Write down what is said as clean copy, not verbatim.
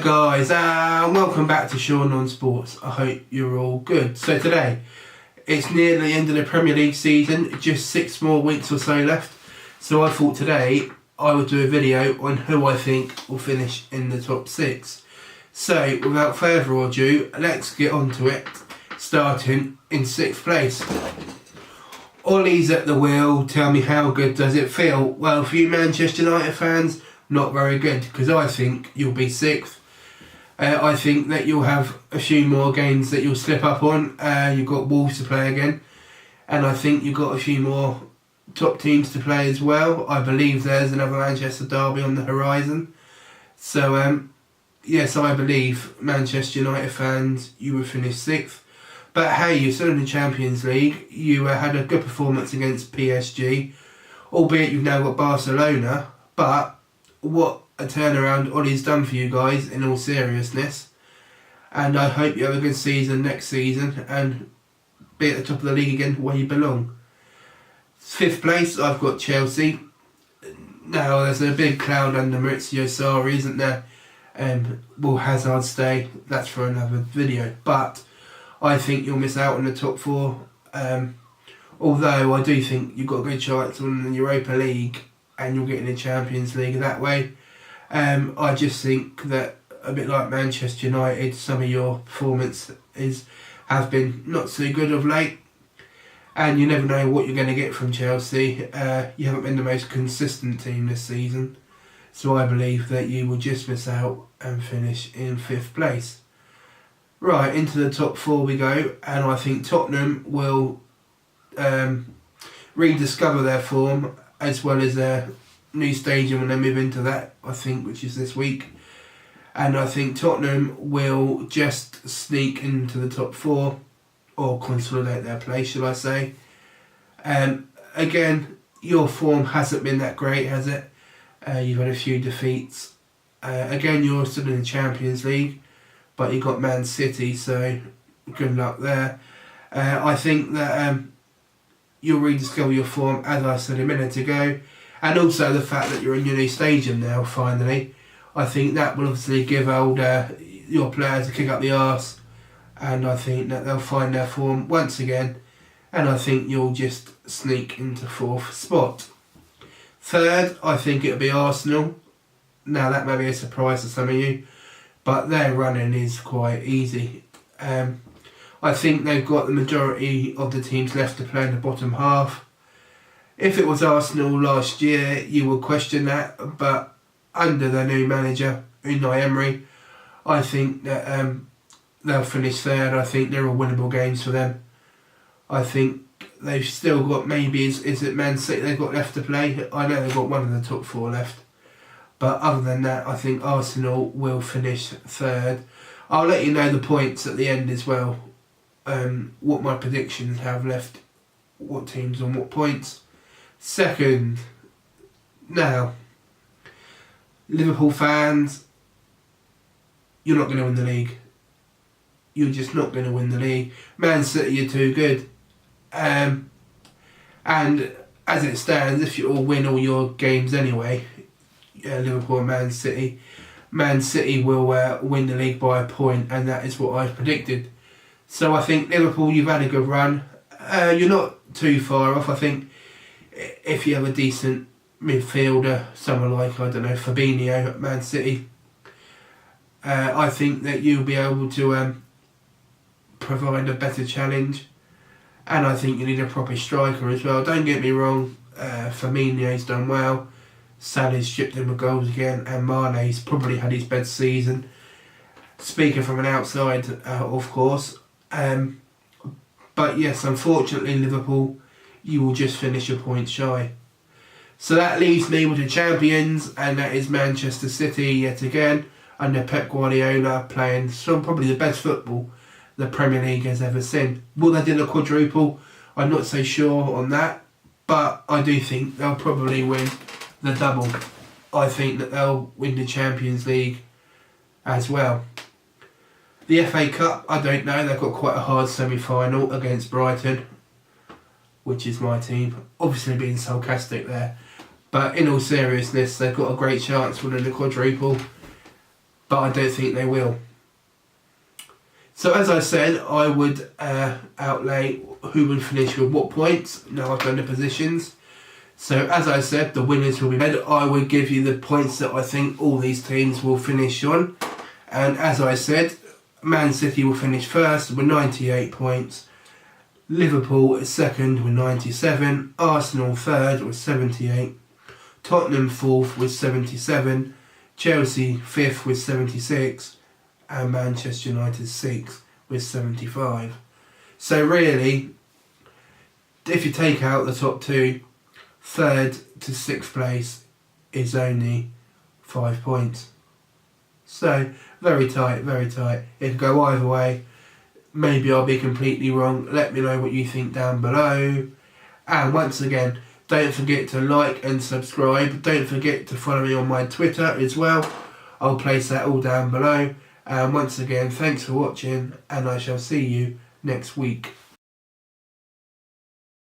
Hello guys, welcome back to Sean on Sports. I hope you're all good. So today, it's near the end of the Premier League season, just 6 more weeks or so left. So I thought today I would do a video on who I think will finish in the top 6. So without further ado, let's get on to it, starting in 6th place. Ollie's at the wheel, tell me how good does it feel? Well, for you Manchester United fans, not very good, because I think you'll be 6th. I think that you'll have a few more games that you'll slip up on. You've got Wolves to play again, and I think you've got a few more top teams to play as well. I believe there's another Manchester derby on the horizon. So, yes, I believe Manchester United fans, you will finish 6th. But hey, you're still in the Champions League. You had a good performance against PSG, albeit you've now got Barcelona, but what a turnaround Ollie's done for you guys, in all seriousness. And I hope you have a good season next season and be at the top of the league again where you belong. 5th place, I've got Chelsea. Now, there's a big cloud under Maurizio Sarri, isn't there? Will Hazard stay? That's for another video. But I think you'll miss out on the top 4. Although I do think you've got a good chance on the Europa League, and you'll get in the Champions League that way. I just think that, a bit like Manchester United, some of your performances have been not so good of late, and you never know what you're going to get from Chelsea. You haven't been the most consistent team this season, so I believe that you will just miss out and finish in 5th place. Right, into the top 4 we go, and I think Tottenham will rediscover their form, as well as their new stadium when they move into that, I think, which is this week. And I think Tottenham will just sneak into the top 4, or consolidate their place, shall I say. Again, your form hasn't been that great, has it? You've had a few defeats. Again, you're still in the Champions League, but you've got Man City, so good luck there. I think that you'll rediscover your form, as I said a minute ago, and also the fact that you're in your new stadium now, finally. I think that will obviously give your players a kick up the arse, and I think that they'll find their form once again, and I think you'll just sneak into 4th spot. 3rd, I think it'll be Arsenal. Now, that may be a surprise to some of you, but their running is quite easy. I think they've got the majority of the teams left to play in the bottom half. If it was Arsenal last year, you would question that, but under their new manager, Unai Emery, I think that they'll finish 3rd. I think they're all winnable games for them. I think they've still got, maybe, is it Man City they've got left to play? I know they've got one of the top 4 left. But other than that, I think Arsenal will finish 3rd. I'll let you know the points at the end as well. What my predictions have left, what teams on what points. 2nd, now, Liverpool fans, you're not going to win the league. You're just not going to win the league. Man City are too good. And as it stands, if you all win all your games anyway, Liverpool and Man City will win the league by a point, and that is what I've predicted. So I think Liverpool, you've had a good run. You're not too far off. I think if you have a decent midfielder, someone like, I don't know, Fabinho at Man City, I think that you'll be able to provide a better challenge. And I think you need a proper striker as well. Don't get me wrong, Firmino's done well. Salah's chipped in with goals again, and Mane's probably had his best season. Speaking from an outside, of course. But yes, unfortunately, Liverpool, you will just finish a point shy. So that leaves me with the champions, and that is Manchester City yet again, under Pep Guardiola, playing some probably the best football the Premier League has ever seen. Will they do the quadruple? I'm not so sure on that, but I do think they'll probably win the double. I think that they'll win the Champions League as well. The FA Cup, I don't know. They've got quite a hard semi-final against Brighton, which is my team. Obviously being sarcastic there. But in all seriousness, they've got a great chance winning the quadruple. but I don't think they will. So as I said, I would outlay who would finish with what points. Now I've done the positions. So as I said, the winners will be made. I would give you the points that I think all these teams will finish on. And as I said, Man City will finish first with 98 points. Liverpool is second with 97. Arsenal third with 78. Tottenham fourth with 77. Chelsea fifth with 76. And Manchester United 6th with 75. So really, if you take out the top two, 3rd to 6th place is only 5 points. So very tight, very tight. It could go either way. Maybe I'll be completely wrong. Let me know what you think down below. And once again, don't forget to like and subscribe. Don't forget to follow me on my Twitter as well. I'll place that all down below. And once again, thanks for watching, and I shall see you next week.